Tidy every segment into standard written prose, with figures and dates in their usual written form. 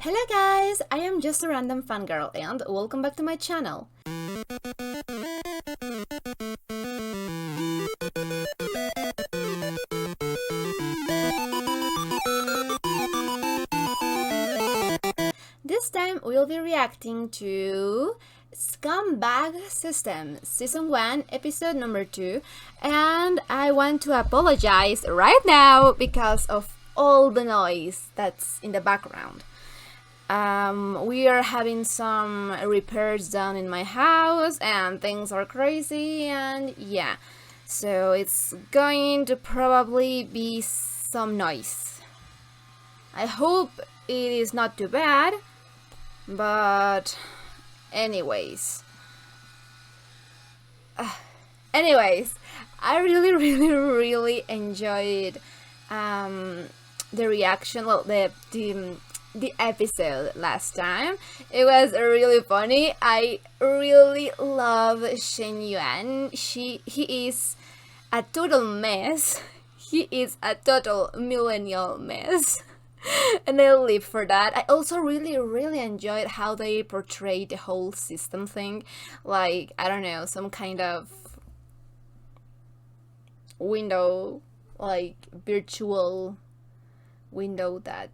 Hello guys, I am just a random fangirl and welcome back to my channel. This time we'll be reacting to Scumbag System, Season 1, Episode number 2, and I want to apologize right now because of all the noise that's in the background. We are having some repairs done in my house and things are crazy and yeah, so it's going to probably be some noise. I hope it is not too bad, but anyways, I really enjoyed the reaction, well, the episode last time. It was really funny. I really love Shen Yuan. He is a total mess. He is a total millennial mess. And I live for that. I also really enjoyed how they portrayed the whole system thing. Like, I don't know, some kind of window, like virtual window that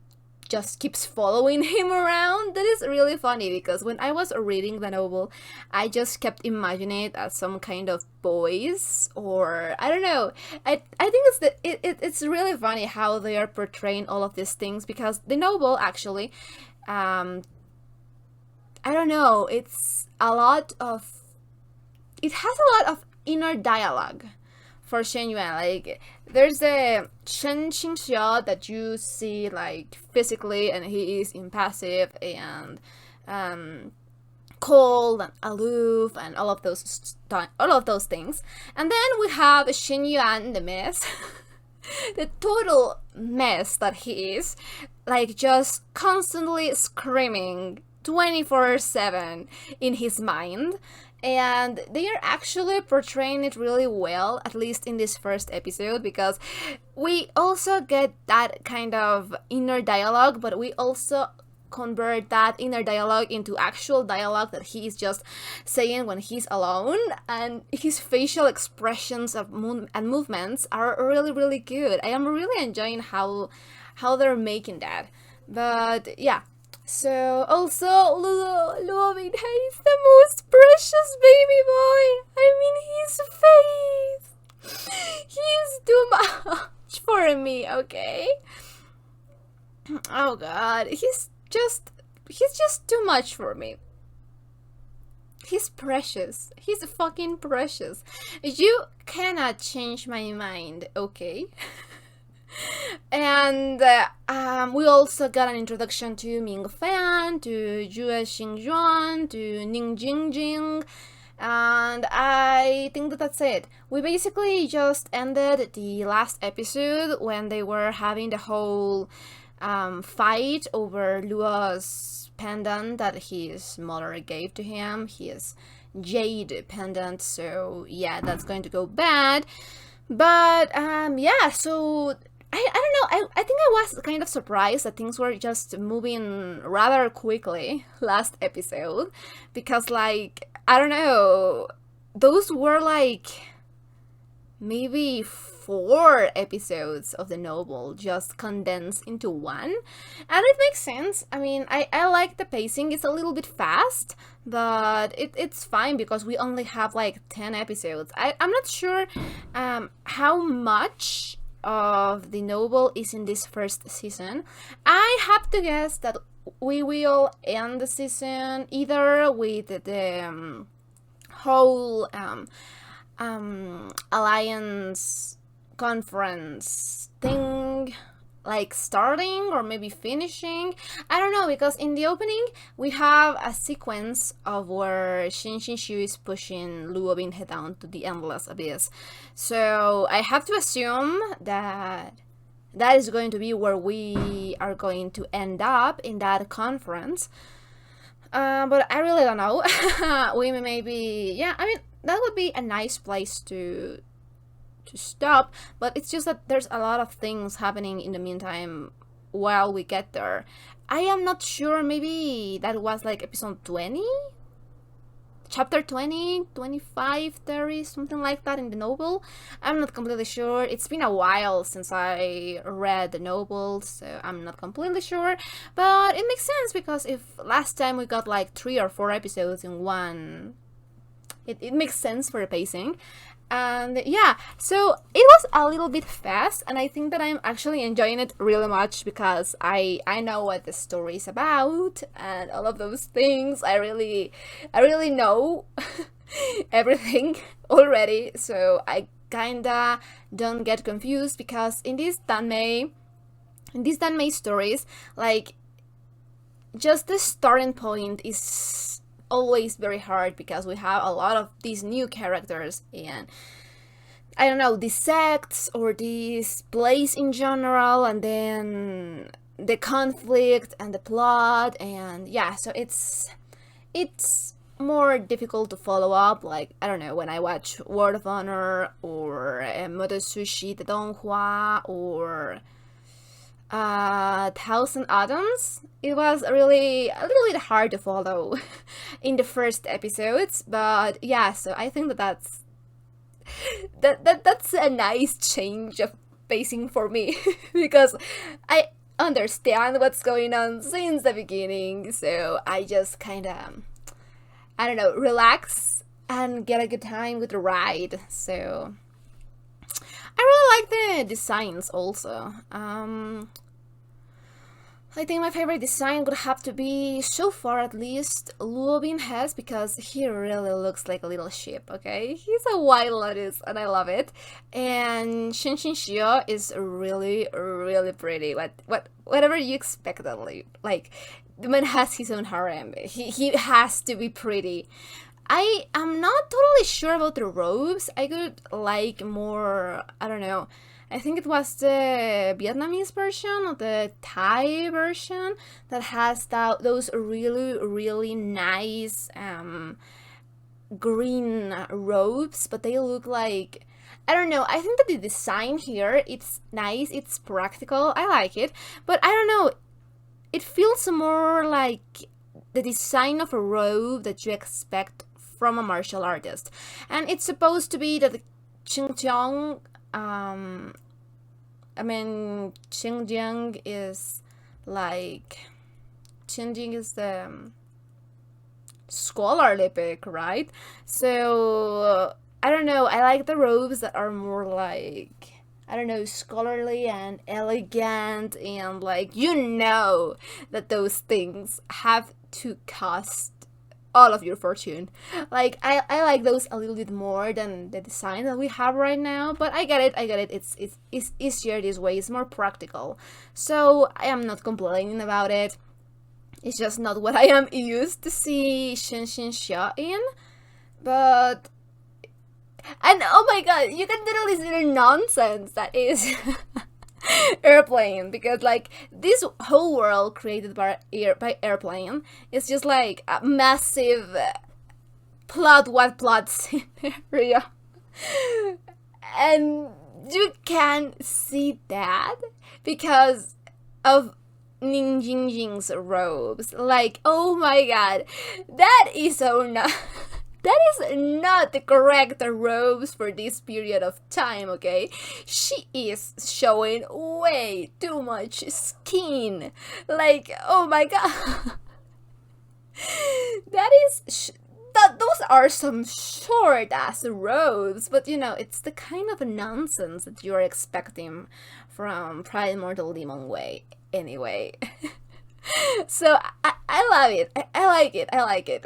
just keeps following him around. That is really funny because when I was reading the novel, I just kept imagining it as some kind of boys, or I don't know. I think it's really funny how they are portraying all of these things, because the novel actually, I don't know, it has a lot of inner dialogue for Shen Yuan. Like, there's the Shen Xingxia that you see like physically, and he is impassive and cold and aloof and all of those things. And then we have Shen Yuan, the mess, the total mess that he is, like just constantly screaming 24/7 in his mind. And they are actually portraying it really well, at least in this first episode, because we also get that kind of inner dialogue, but we also convert that inner dialogue into actual dialogue that he is just saying when he's alone, and his facial expressions and movements are really good. I am really enjoying how they're making that. But yeah, so also Luo Binghe is the most precious baby boy. I mean, his face, he's too much for me, okay? Oh god, he's just too much for me. He's precious. He's fucking precious. You cannot change my mind, okay? And we also got an introduction to Ming Fan, to Jue Xingjuan, to Ning Jingjing, and I think that's it. We basically just ended the last episode when they were having the whole fight over Luo's pendant that his mother gave to him, his jade pendant. So yeah, that's going to go bad. But yeah, so I don't know, I think I was kind of surprised that things were just moving rather quickly last episode, because like, I don't know, those were like maybe 4 episodes of the novel just condensed into one, and it makes sense. I mean, I like the pacing. It's a little bit fast, but it's fine because we only have like 10 episodes. I'm not sure how much of the novel is in this first season. I have to guess that we will end the season either with the whole alliance conference thing like starting, or maybe finishing. I don't know, because in the opening we have a sequence of where Shin Shu is pushing Luo Binghe down to the endless abyss. So I have to assume that that is going to be where we are going to end up in that conference. But I really don't know. We maybe, yeah, I mean, that would be a nice place to stop, but it's just that there's a lot of things happening in the meantime while we get there. I am not sure, maybe that was like episode 20? Chapter 20, 25, 30, something like that in the novel. I'm not completely sure. It's been a while since I read the novel, so I'm not completely sure. But it makes sense because if last time we got like 3 or 4 episodes in one, it makes sense for the pacing. And yeah, so it was a little bit fast, and I think that I'm actually enjoying it really much because I know what the story is about and all of those things. I really know everything already, so I kinda don't get confused because in these Danmei stories, like, just the starting point is always very hard because we have a lot of these new characters, and I don't know, these sects or this place in general, and then the conflict and the plot, and yeah, so it's more difficult to follow up. Like, I don't know, when I watch World of Honor or Motosushi the Donghua or Thousand Atoms, it was really a little bit hard to follow in the first episodes. But yeah, so I think that's a nice change of pacing for me because I understand what's going on since the beginning, so I just kind of, I don't know, relax and get a good time with the ride. So I really like the designs also. I think my favorite design would have to be, so far at least, Luo Binghe's, because he really looks like a little ship, okay? He's a white lotus and I love it. And Shin Shio is really, really pretty. Whatever you expect of him. Like, the man has his own harem. He has to be pretty. I am not totally sure about the robes. I could like more, I don't know. I think it was the Vietnamese version or the Thai version that has those really, really nice green robes, but they look like, I don't know. I think that the design here, it's nice, it's practical. I like it, but I don't know. It feels more like the design of a robe that you expect from a martial artist, and it's supposed to be that the Xinjiang, Xinjiang is like, Xinjiang is the scholarly pick, right? So I don't know. I like the robes that are more like, I don't know, scholarly and elegant, and like, that those things have to cost all of your fortune. Like, I like those a little bit more than the design that we have right now, but I get it. It's easier this way. It's more practical. So I am not complaining about it. It's just not what I am used to see Shin Xia in. But, and oh my god, you can totally see the nonsense that is Airplane, because like this whole world created by Airplane is just like a massive plot scenario, and you can see that because of Ning Jingjing's robes. Like, oh my god, that is so not. That is not the correct robes for this period of time, okay? She is showing way too much skin. Like, oh my god. Those are some short ass robes, but it's the kind of nonsense that you're expecting from Primordial Demon Way anyway. So I love it. I like it.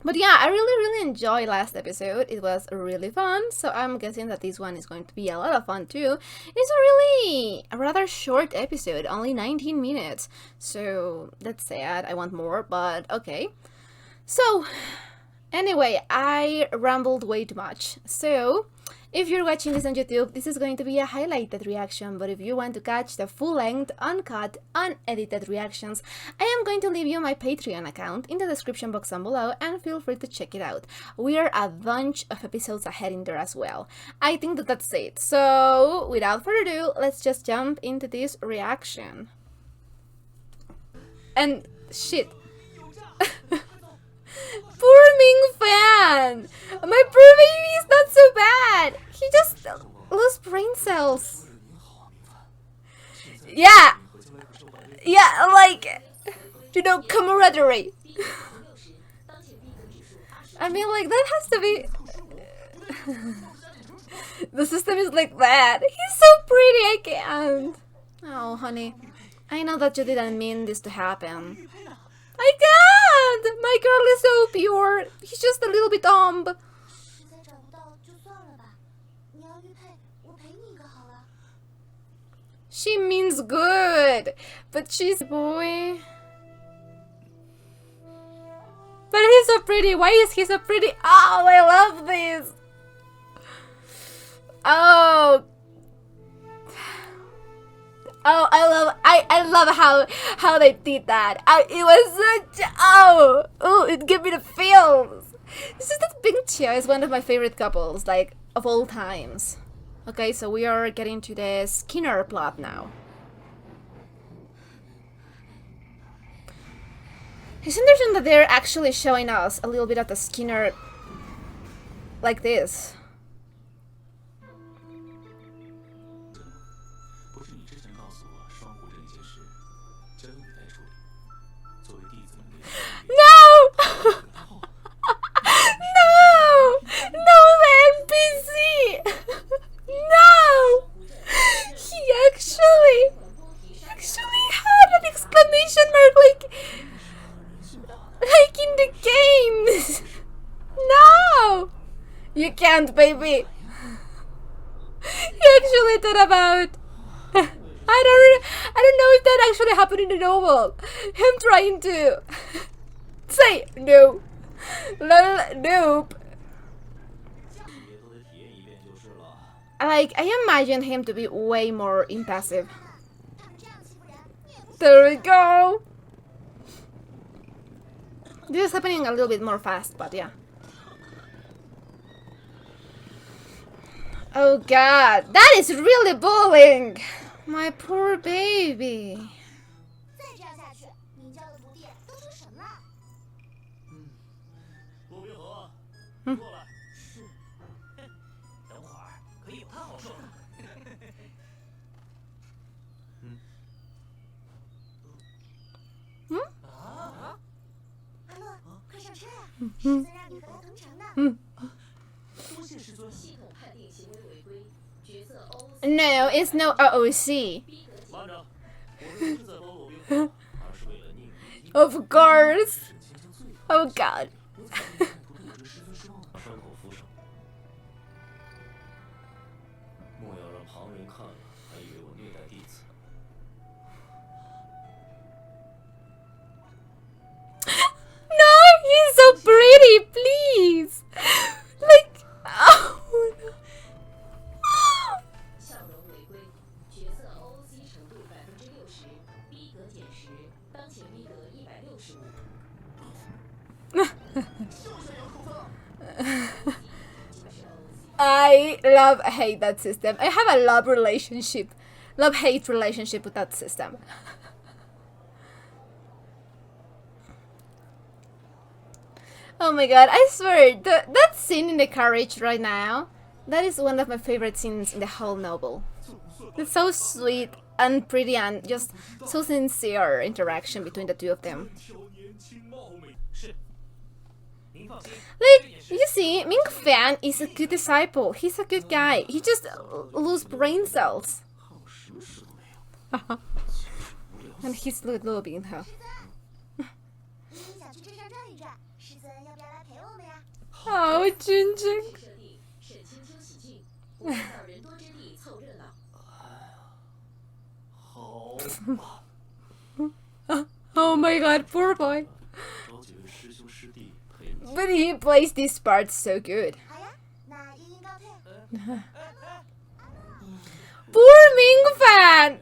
But yeah, I really enjoyed last episode. It was really fun, so I'm guessing that this one is going to be a lot of fun too. It's a rather short episode, only 19 minutes, so that's sad. I want more, but okay. So anyway, I rambled way too much. So If you're watching this on YouTube, this is going to be a highlighted reaction, but if you want to catch the full-length, uncut, unedited reactions, I am going to leave you my Patreon account in the description box down below, and feel free to check it out. We are a bunch of episodes ahead in there as well. I think that that's it. So, without further ado, let's just jump into this reaction. And shit. Poor Ming Fan! My poor baby is not so bad! He just lost brain cells. Yeah! Yeah, like, you know, camaraderie. I mean, like, that has to be... The system is like that. He's so pretty, I can't. Oh, honey. I know that you didn't mean this to happen. I can't! My girl is so pure. He's just a little bit dumb. She means good, but she's a boy. But he's so pretty. Why is he so pretty? Oh, I love this. Oh. Oh, I love how they did that. It was such it gave me the feels. It's just that Binghe is one of my favorite couples, like, of all times. Okay, so we are getting to the Skinner plot now. It's interesting that they're actually showing us a little bit of the Skinner like this. No! No! No, the NPC! No! He actually had an exclamation mark like in the games. No! You can't, baby. He actually thought about... I don't know if that actually happened in the novel. Him trying to say no. Nope. Like, I imagine him to be way more impassive. There we go. This is happening a little bit more fast, but yeah. Oh god, that is really bullying! My poor baby. No, it's no OOC. Of course. Oh god. He's so pretty, please. Like, oh no. I love-hate that system. I have a love-hate relationship with that system. Oh my god, I swear, that scene in the carriage right now, that is one of my favorite scenes in the whole novel. It's so sweet and pretty and just so sincere interaction between the two of them. Like, you see, Ming Fan is a good disciple. He's a good guy. He just loses brain cells. And he's loving her. Oh, Junjun. Oh my god, poor boy. But he plays this part so good. Poor Ming fan.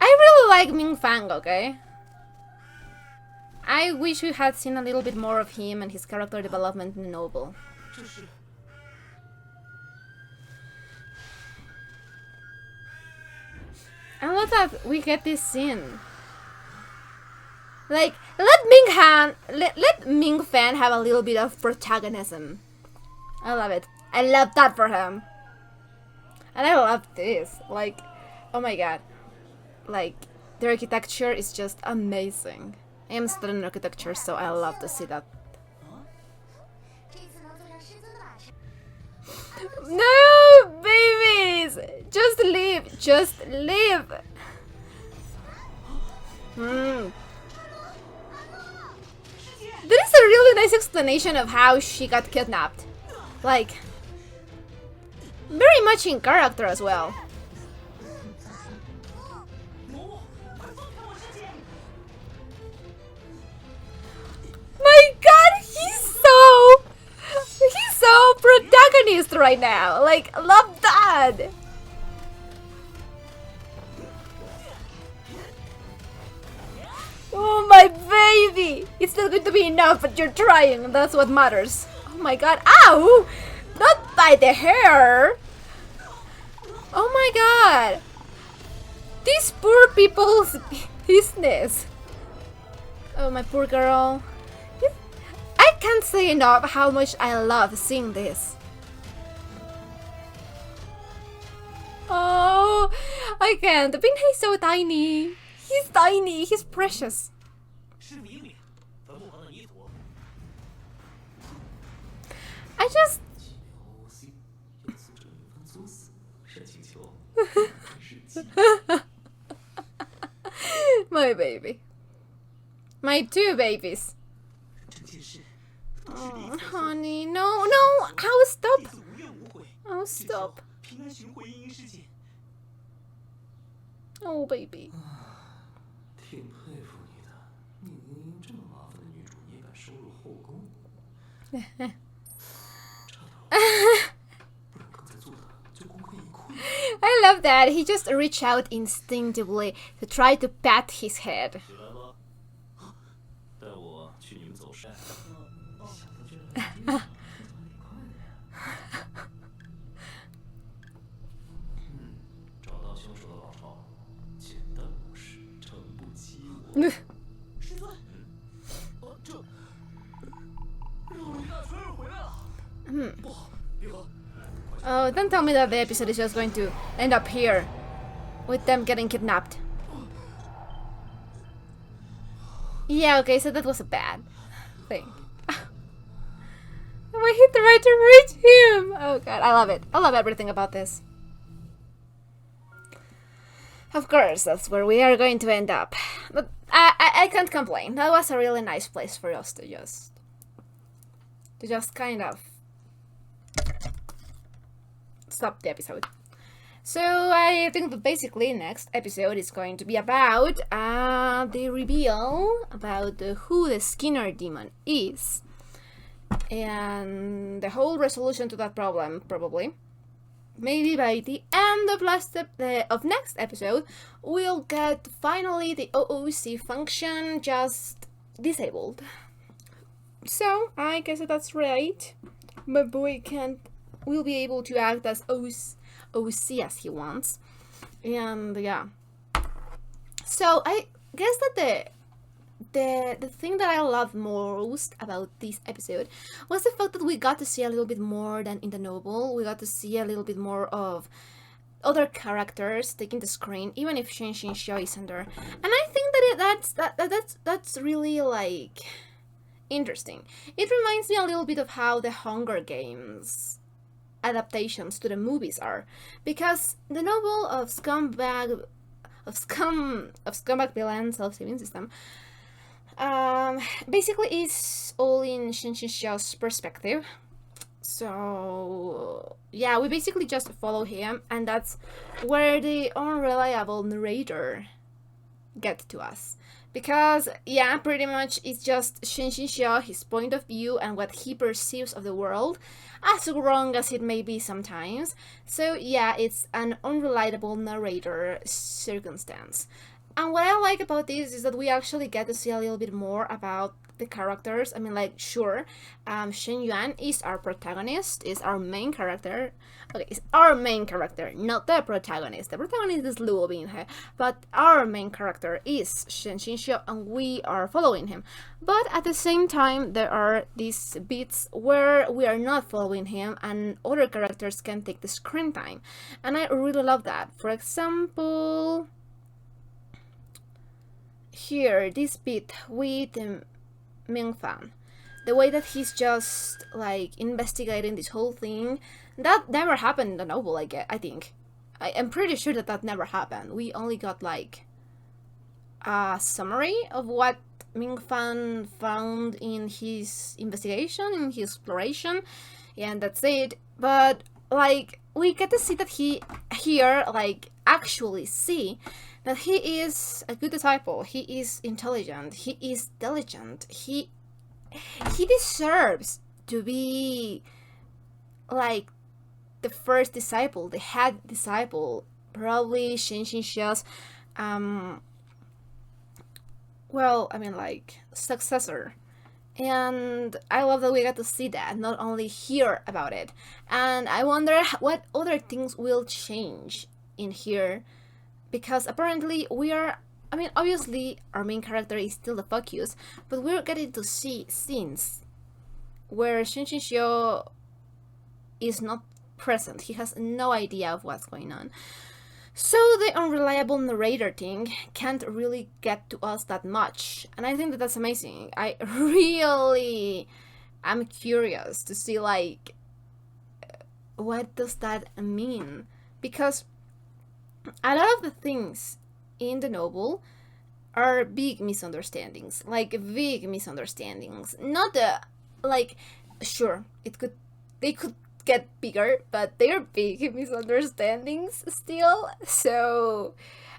I really like Ming Fang, okay? I wish we had seen a little bit more of him and his character development in the novel. I love that we get this scene. Like, let Ming Fan have a little bit of protagonism. I love it. I love that for him. And I love this. Like, oh my god. Like, the architecture is just amazing. I am studying architecture, so I love to see that. No, babies! Just leave! Just leave! There is a really nice explanation of how she got kidnapped. Like, very much in character as well. My god, he's so protagonist right now. Like, love that. Oh my baby! It's not going to be enough, but you're trying, and that's what matters. Oh my god, ow! Not by the hair! Oh my god! These poor people's business. Oh, my poor girl. I can't say enough how much I love seeing this. Oh, I can't. Binghe is so tiny. He's tiny. He's precious. I just... My baby. My two babies. Oh, honey, no, no! I'll stop! I'll stop. Oh, baby. I love that. He just reached out instinctively to try to pat his head. Oh, don't tell me that the episode is just going to end up here with them getting kidnapped. Yeah, okay, so that was a bad thing. I hit the right to reach him! Oh god, I love it. I love everything about this. Of course, that's where we are going to end up. But I can't complain. That was a really nice place for us to just kind of stop the episode. So I think that basically next episode is going to be about the reveal about who the Skinner demon is. And the whole resolution to that problem, probably. Maybe by the end of next episode, we'll get finally the OOC function just disabled. So, I guess that's right. My boy will be able to act as OC as he wants. And yeah. So, I guess that the thing that I love most about this episode was the fact that we got to see a little bit more than in the novel. We got to see a little bit more of other characters taking the screen, even if Shen Xiao isn't there. And I think that that's really like interesting. It reminds me a little bit of how the Hunger Games adaptations to the movies are, because the novel of Scumbag Villain Self-Saving System basically is all in Shen Xiao's perspective. So yeah, we basically just follow him, and that's where the unreliable narrator get to us. Because, yeah, pretty much it's just Shen Xinxia, his point of view, and what he perceives of the world, as wrong as it may be sometimes. So, yeah, it's an unreliable narrator circumstance. And what I like about this is that we actually get to see a little bit more about the characters. I mean, like, sure, Shen Yuan is our protagonist, is our main character. Okay, it's our main character, not the protagonist. The protagonist is Luo Binghe, but our main character is Shen Xinxia, and we are following him. But at the same time, there are these bits where we are not following him, and other characters can take the screen time. And I really love that. For example, here, this bit with Mingfan, the way that he's just like investigating this whole thing, that never happened in the novel. I think I am pretty sure that that never happened. We only got like a summary of what Mingfan found in his investigation, in his exploration, and that's it. But like we get to see that he here like actually see that he is a good disciple, he is intelligent, he is diligent, he deserves to be like the first disciple, the head disciple, probably Shen Xinxia's well, I mean like successor. And I love that we got to see that, not only hear about it. And I wonder what other things will change in here, because apparently we are, I mean, obviously our main character is still the focus, but we're getting to see scenes where Shen Xinxia is not present. He has no idea of what's going on. So the unreliable narrator thing can't really get to us that much, and I think that that's amazing. I really am curious to see like what does that mean, because a lot of the things in the novel are big misunderstandings, like big misunderstandings. Not the like, sure, they could get bigger, but they're big misunderstandings still. So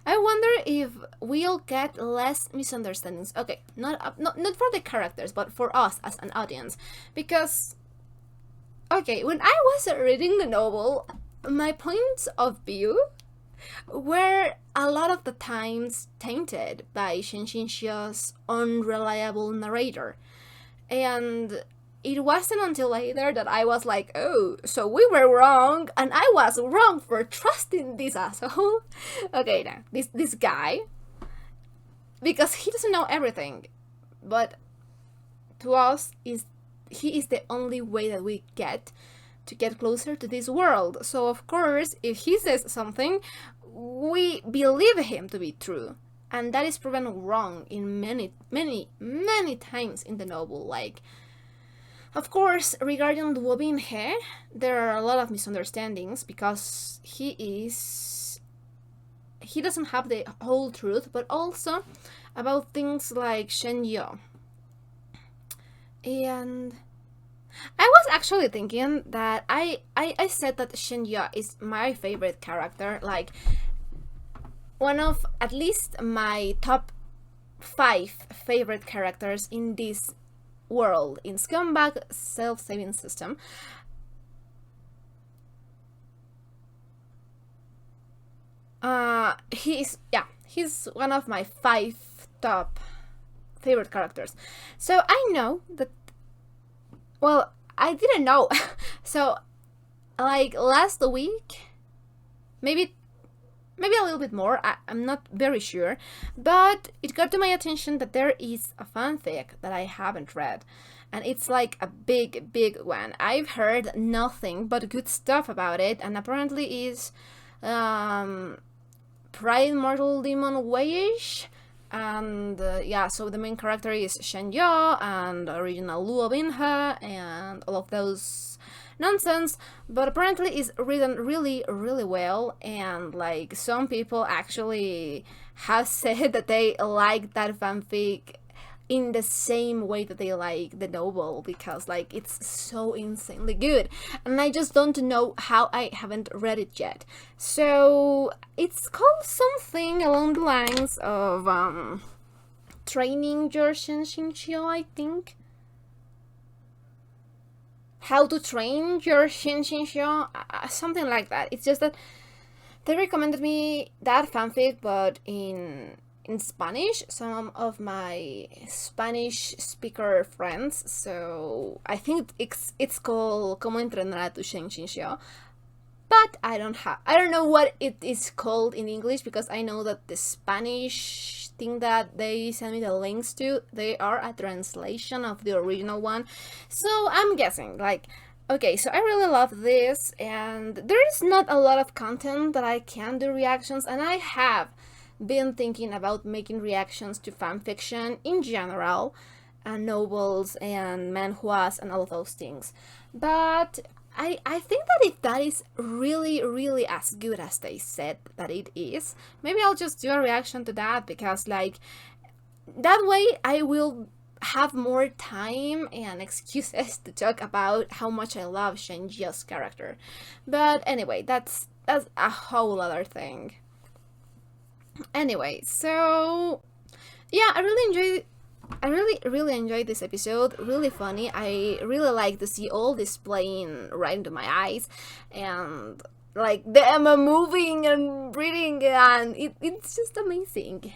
I wonder if we'll get less misunderstandings. Okay, not for the characters, but for us as an audience, because okay, when I was reading the novel, my points of view were a lot of the times tainted by Shen Xinxia's unreliable narrator. And it wasn't until later that I was like, oh, so we were wrong, and I was wrong for trusting this asshole. Okay, now, this guy, because he doesn't know everything, but to us, he is the only way that we get to get closer to this world. So of course, if he says something, we believe him to be true. And that is proven wrong in many times in the novel. Like, of course, regarding Luo Binghe, there are a lot of misunderstandings because he doesn't have the whole truth, but also about things like Shen Yu. And I was actually thinking that I said that Shen Yu is my favorite character, like one of at least my top 5 favorite characters in this world, in Scumbag self-saving system. He's one of my 5 top favorite characters. So I know that, well, I didn't know. So like last week, maybe a little bit more, I'm not very sure, but it got to my attention that there is a fanfic that I haven't read, and it's like a big one. I've heard nothing but good stuff about it, and apparently is Pride Mortal Demon Wayish. And yeah, so the main character is Shen Yu and original Luo Binghe and all of those nonsense, but apparently it's written really well, and like some people actually have said that they like that fanfic in the same way that they like the novel, because like it's so insanely good, and I just don't know how I haven't read it yet. So it's called something along the lines of training your Shinshinshio, I think. How to train your Shinshinshio, something like that. It's just that they recommended me that fanfic, but in Spanish, some of my Spanish speaker friends. So I think it's called Cómo entrenar a tu Shinshinshio. But I don't know what it is called in English, because I know that the Spanish thing that they send me the links to, they are a translation of the original one. So I'm guessing, like, okay, so I really love this, and there is not a lot of content that I can do reactions, and I have been thinking about making reactions to fanfiction in general, and novels and manhwas and all of those things. But I think that if that is really, really as good as they said that it is, maybe I'll just do a reaction to that, because like that way I will have more time and excuses to talk about how much I love Shenjia's character. But anyway, that's a whole other thing. Anyway, so yeah, I really enjoyed this episode. Really funny. I really like to see all this playing right into my eyes, and like them moving and breathing, and it's just amazing.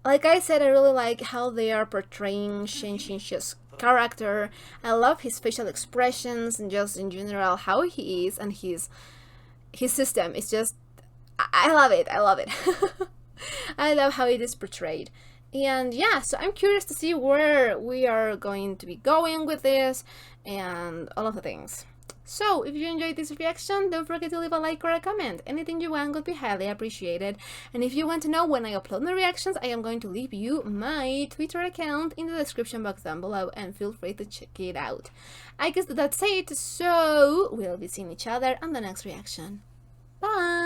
Like I said, I really like how they are portraying Shin Shin's character. I love his facial expressions and just in general how he is, and his system is just, I love it. I love it. I love how it is portrayed. And yeah, so I'm curious to see where we are going to be going with this and all of the things. So if you enjoyed this reaction, don't forget to leave a like or a comment. Anything you want would be highly appreciated. And if you want to know when I upload my reactions, I am going to leave you my Twitter account in the description box down below, and feel free to check it out. I guess that's it, so we'll be seeing each other on the next reaction. Bye!